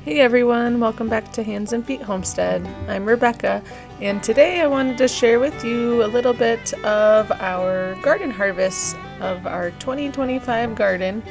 Hey everyone, welcome back to Hands and Feet Homestead. I'm Rebecca, and today I wanted to share with you a little bit of our garden harvest of our 2025 garden.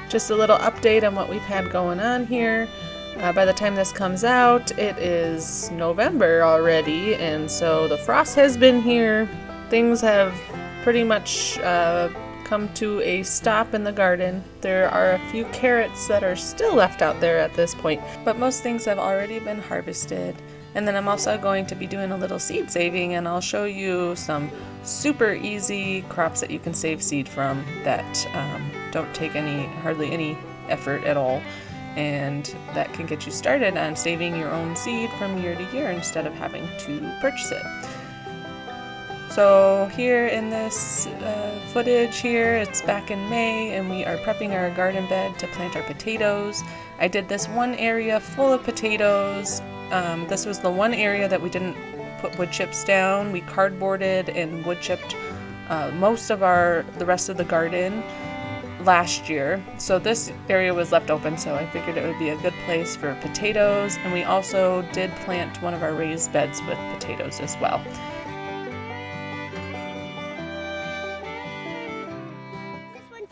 Just a little update on what we've had going on here. By the time this comes out, it is November already, and so the frost has been here. Things have pretty much come to a stop in the garden. There are a few carrots that are still left out there at this point, but most things have already been harvested. And then I'm also going to be doing a little seed saving, and I'll show you some super easy crops that you can save seed from that don't take hardly any effort at all, and that can get you started on saving your own seed from year to year instead of having to purchase it. So here in this footage here, it's back in May, and we are prepping our garden bed to plant our potatoes. I did this one area full of potatoes. This was the one area that we didn't put wood chips down. We cardboarded and wood chipped most of the rest of the garden last year. So this area was left open, so I figured it would be a good place for potatoes. And we also did plant one of our raised beds with potatoes as well.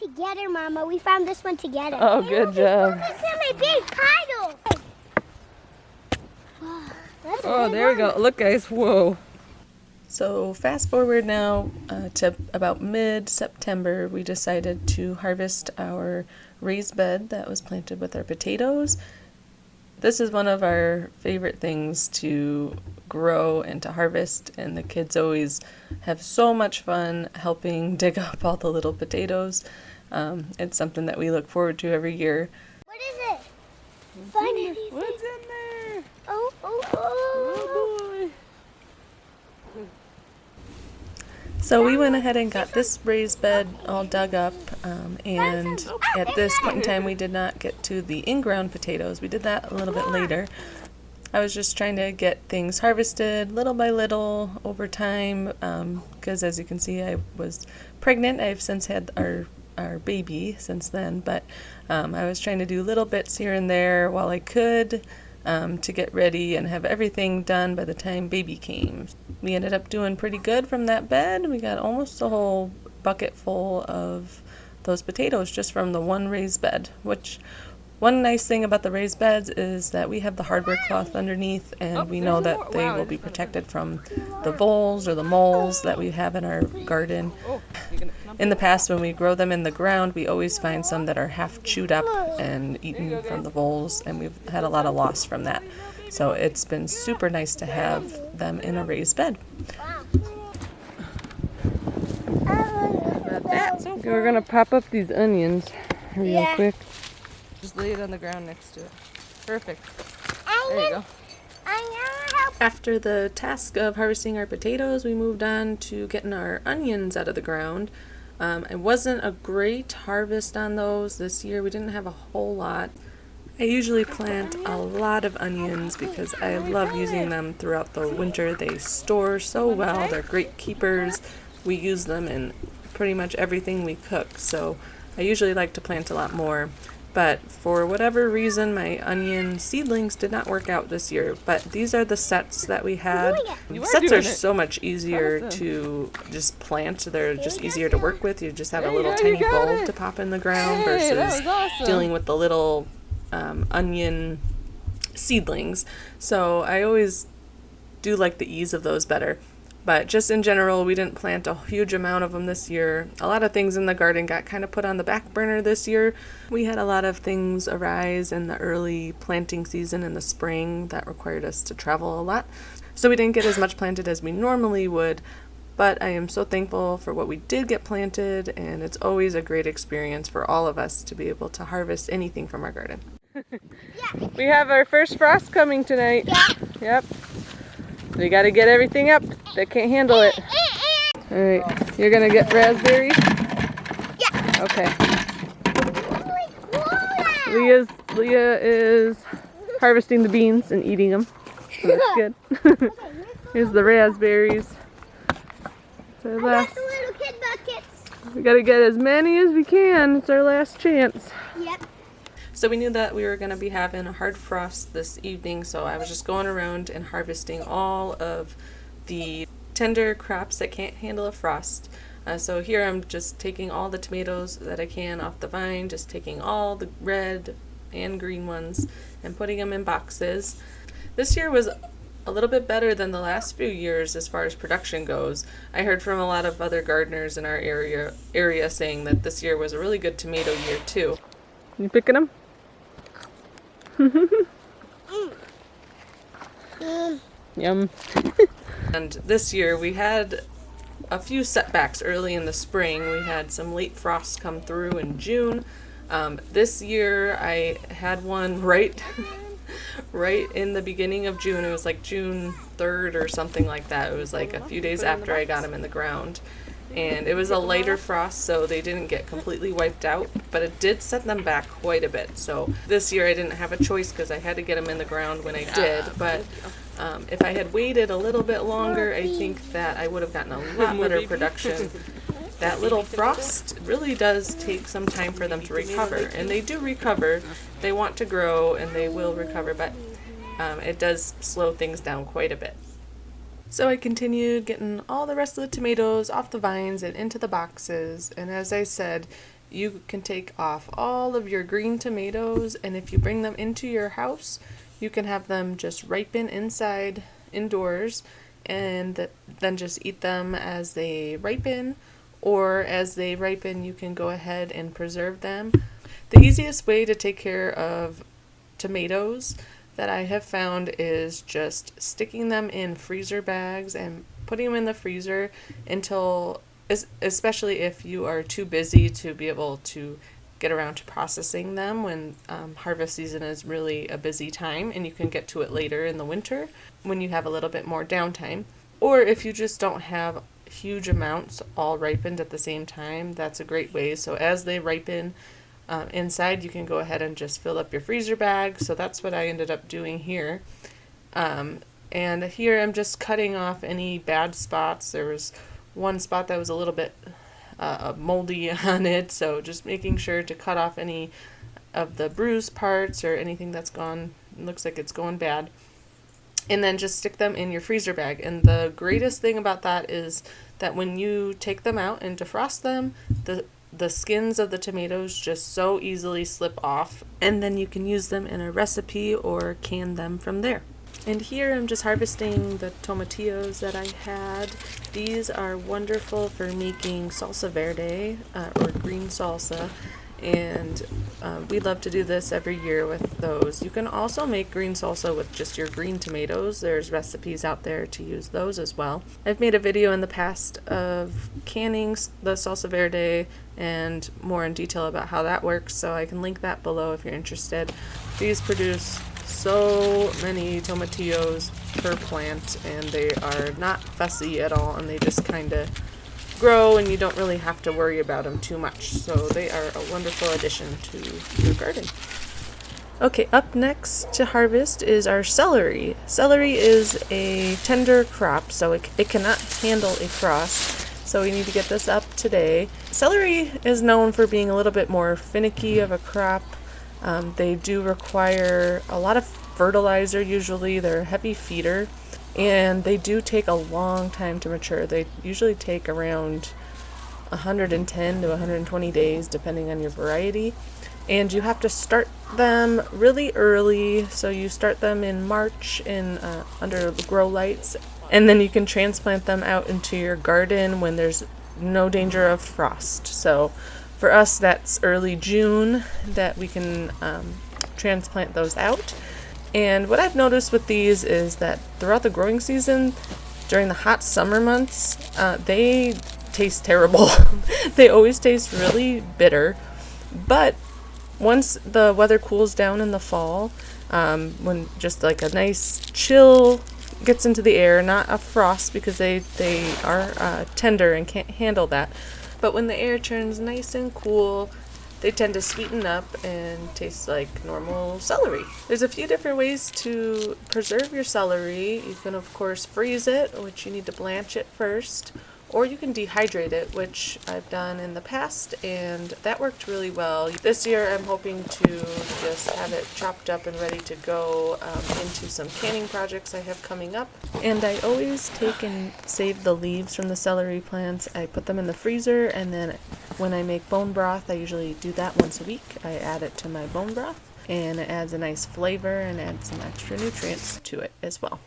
Together, Mama. We found this one together. Oh, good job. It's in my big pile. Oh, there we go. Look, guys. Whoa. So fast forward now to about mid-September, we decided to harvest our raised bed that was planted with our potatoes. This is one of our favorite things to grow and to harvest, and the kids always have so much fun helping dig up all the little potatoes. It's something that we look forward to every year. What is it? Find anything? What's in there? Oh. Oh boy. So we went ahead and got this raised bed all dug up, and at this point in time we did not get to the in-ground potatoes. We did that a little bit later. I was just trying to get things harvested little by little over time, because as you can see, I was pregnant. I've since had our baby since then, but I was trying to do little bits here and there while I could to get ready and have everything done by the time baby came. We ended up doing pretty good from that bed. We got almost a whole bucket full of those potatoes just from the one raised bed, which one nice thing about the raised beds is that we have the hardware cloth underneath, and we know that they will be protected from the voles or the moles that we have in our garden. In the past, when we grow them in the ground, we always find some that are half chewed up and eaten from the voles, and we've had a lot of loss from that. So it's been super nice to have them in a raised bed. Okay, we're gonna pop up these onions real quick. Just lay it on the ground next to it. Perfect. There you go. After the task of harvesting our potatoes, we moved on to getting our onions out of the ground. It wasn't a great harvest on those this year. We didn't have a whole lot. I usually plant a lot of onions because I love using them throughout the winter. They store so well. They're great keepers. We use them in pretty much everything we cook, so I usually like to plant a lot more. But for whatever reason, my onion seedlings did not work out this year. But these are the sets that we had. Sets are so much easier to just plant. They're just easier to work with. You just have a little tiny bulb to pop in the ground versus dealing with the little onion seedlings. So I always do like the ease of those better. But just in general, we didn't plant a huge amount of them this year. A lot of things in the garden got kind of put on the back burner this year. We had a lot of things arise in the early planting season in the spring that required us to travel a lot. So we didn't get as much planted as we normally would. But I am so thankful for what we did get planted, and it's always a great experience for all of us to be able to harvest anything from our garden. We have our first frost coming tonight. Yep. We got to get everything up that can't handle it. All right, you're gonna get raspberries? Yeah. Okay. Leah is harvesting the beans and eating them. So that's good. Here's the raspberries. It's our last. The little kid buckets. We got to get as many as we can. It's our last chance. Yep. So we knew that we were going to be having a hard frost this evening, so I was just going around and harvesting all of the tender crops that can't handle a frost. So here I'm just taking all the tomatoes that I can off the vine, just taking all the red and green ones and putting them in boxes. This year was a little bit better than the last few years as far as production goes. I heard from a lot of other gardeners in our area saying that this year was a really good tomato year too. You picking them? Yum. And this year we had a few setbacks early in the spring. We had some late frosts come through in June. This year I had one right in the beginning of June. It was like June 3rd or something like that. It was like a few days after I got them in the ground. And it was a lighter frost, so they didn't get completely wiped out, but it did set them back quite a bit. So this year I didn't have a choice because I had to get them in the ground when I did, but if I had waited a little bit longer, I think that I would have gotten a lot better production. That little frost really does take some time for them to recover, and they do recover. They want to grow and they will recover, but it does slow things down quite a bit. So I continued getting all the rest of the tomatoes off the vines and into the boxes, and as I said, you can take off all of your green tomatoes, and if you bring them into your house, you can have them just ripen indoors, and then just eat them as they ripen, or as they ripen you can go ahead and preserve them. The easiest way to take care of tomatoes that I have found is just sticking them in freezer bags and putting them in the freezer until, especially if you are too busy to be able to get around to processing them when harvest season is really a busy time, and you can get to it later in the winter when you have a little bit more downtime. Or if you just don't have huge amounts all ripened at the same time, that's a great way. So as they ripen inside, you can go ahead and just fill up your freezer bag. So that's what I ended up doing here. And here I'm just cutting off any bad spots. There was one spot that was a little bit moldy on it, so just making sure to cut off any of the bruised parts or anything that's gone, looks like it's going bad. And then just stick them in your freezer bag. And the greatest thing about that is that when you take them out and defrost them, the skins of the tomatoes just so easily slip off, and then you can use them in a recipe or can them from there. And here I'm just harvesting the tomatillos that I had. These are wonderful for making salsa verde or green salsa, and we love to do this every year with those. You can also make green salsa with just your green tomatoes. There's recipes out there to use those as well. I've made a video in the past of canning the salsa verde and more in detail about how that works, so I can link that below if you're interested. These produce so many tomatillos per plant, and they are not fussy at all, and they just kind of grow, and you don't really have to worry about them too much. So they are a wonderful addition to your garden. Okay, up next to harvest is our celery. Celery is a tender crop, so it cannot handle a frost. So we need to get this up today. Celery is known for being a little bit more finicky of a crop. They do require a lot of fertilizer usually. They're a heavy feeder, and they do take a long time to mature. They usually take around 110 to 120 days depending on your variety. And you have to start them really early, so you start them in March under grow lights, and then you can transplant them out into your garden when there's no danger of frost. So for us, that's early June that we can transplant those out. And what I've noticed with these is that throughout the growing season, during the hot summer months, they taste terrible. They always taste really bitter. But once the weather cools down in the fall, when just like a nice chill gets into the air, not a frost because they are tender and can't handle that. But when the air turns nice and cool, they tend to sweeten up and taste like normal celery. There's a few different ways to preserve your celery. You can, of course, freeze it, which you need to blanch it first, or you can dehydrate it, which I've done in the past, and that worked really well. This year I'm hoping to just have it chopped up and ready to go into some canning projects I have coming up. And I always take and save the leaves from the celery plants. I put them in the freezer, and then when I make bone broth, I usually do that once a week. I add it to my bone broth, and it adds a nice flavor and adds some extra nutrients to it as well.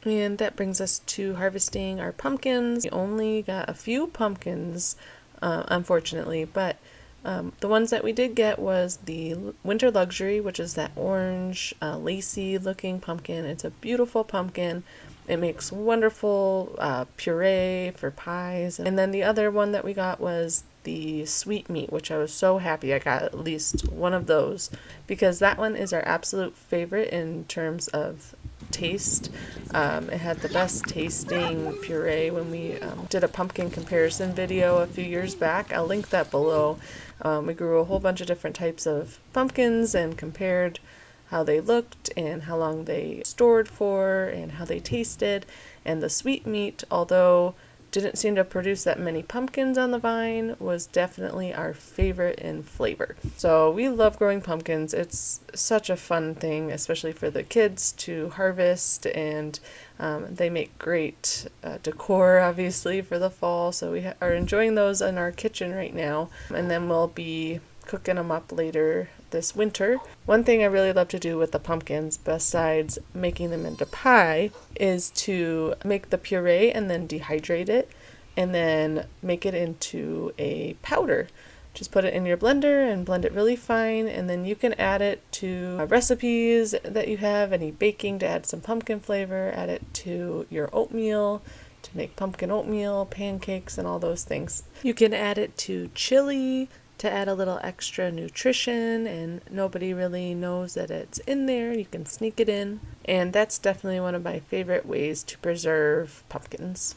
And that brings us to harvesting our pumpkins. We only got a few pumpkins, unfortunately, but the ones that we did get was the Winter Luxury, which is that orange, lacy looking pumpkin. It's a beautiful pumpkin. It makes wonderful puree for pies. And then the other one that we got was the sweet meat, which I was so happy I got at least one of those, because that one is our absolute favorite in terms of taste. It had the best tasting puree when we did a pumpkin comparison video a few years back. I'll link that below. We grew a whole bunch of different types of pumpkins and compared how they looked and how long they stored for and how they tasted. And the sweet meat, although didn't seem to produce that many pumpkins on the vine, was definitely our favorite in flavor. So we love growing pumpkins. It's such a fun thing, especially for the kids to harvest, and they make great decor, obviously, for the fall. So we are enjoying those in our kitchen right now, and then we'll be cooking them up later this winter. One thing I really love to do with the pumpkins, besides making them into pie, is to make the puree and then dehydrate it and then make it into a powder. Just put it in your blender and blend it really fine, and then you can add it to recipes that you have, any baking to add some pumpkin flavor, add it to your oatmeal to make pumpkin oatmeal, pancakes, and all those things. You can add it to chili to add a little extra nutrition, and nobody really knows that it's in there. You can sneak it in, and that's definitely one of my favorite ways to preserve pumpkins.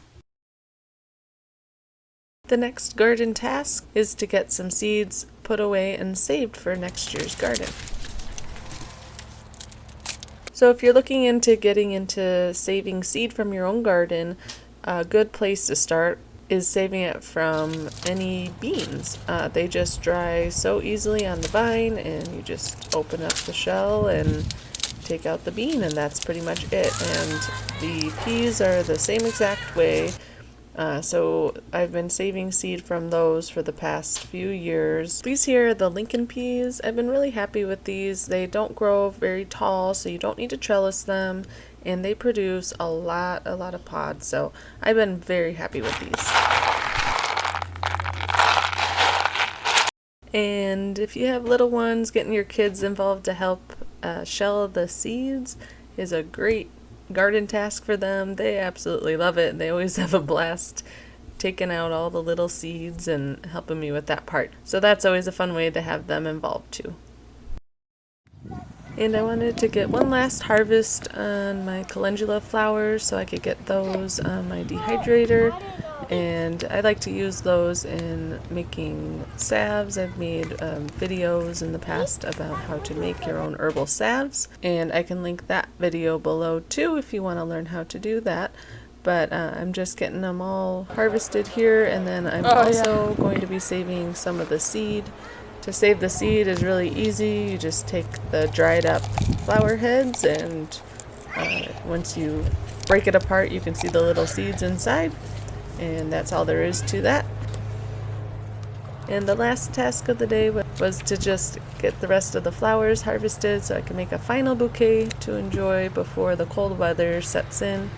The next garden task is to get some seeds put away and saved for next year's garden. So if you're looking into getting into saving seed from your own garden, a good place to start is saving it from any beans. They just dry so easily on the vine, and you just open up the shell and take out the bean, and that's pretty much it. And the peas are the same exact way. So I've been saving seed from those for the past few years. These here are the Lincoln peas. I've been really happy with these. They don't grow very tall, so you don't need to trellis them, and they produce a lot of pods. So I've been very happy with these. And if you have little ones, getting your kids involved to help shell the seeds is a great garden task for them. They absolutely love it. They always have a blast taking out all the little seeds and helping me with that part. So that's always a fun way to have them involved too. And I wanted to get one last harvest on my calendula flowers so I could get those on my dehydrator. And I like to use those in making salves. I've made videos in the past about how to make your own herbal salves, and I can link that video below too if you want to learn how to do that. But I'm just getting them all harvested here, and then I'm also going to be saving some of the seed. To save the seed is really easy. You just take the dried up flower heads, and once you break it apart, you can see the little seeds inside. And that's all there is to that. And the last task of the day was to just get the rest of the flowers harvested so I can make a final bouquet to enjoy before the cold weather sets in.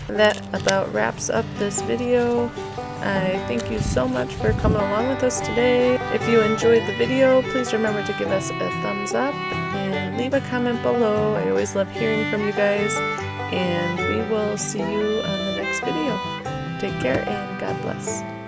And that about wraps up this video. I thank you so much for coming along with us today. If you enjoyed the video, please remember to give us a thumbs up and leave a comment below. I always love hearing from you guys. And we will see you on the next video. Take care and God bless.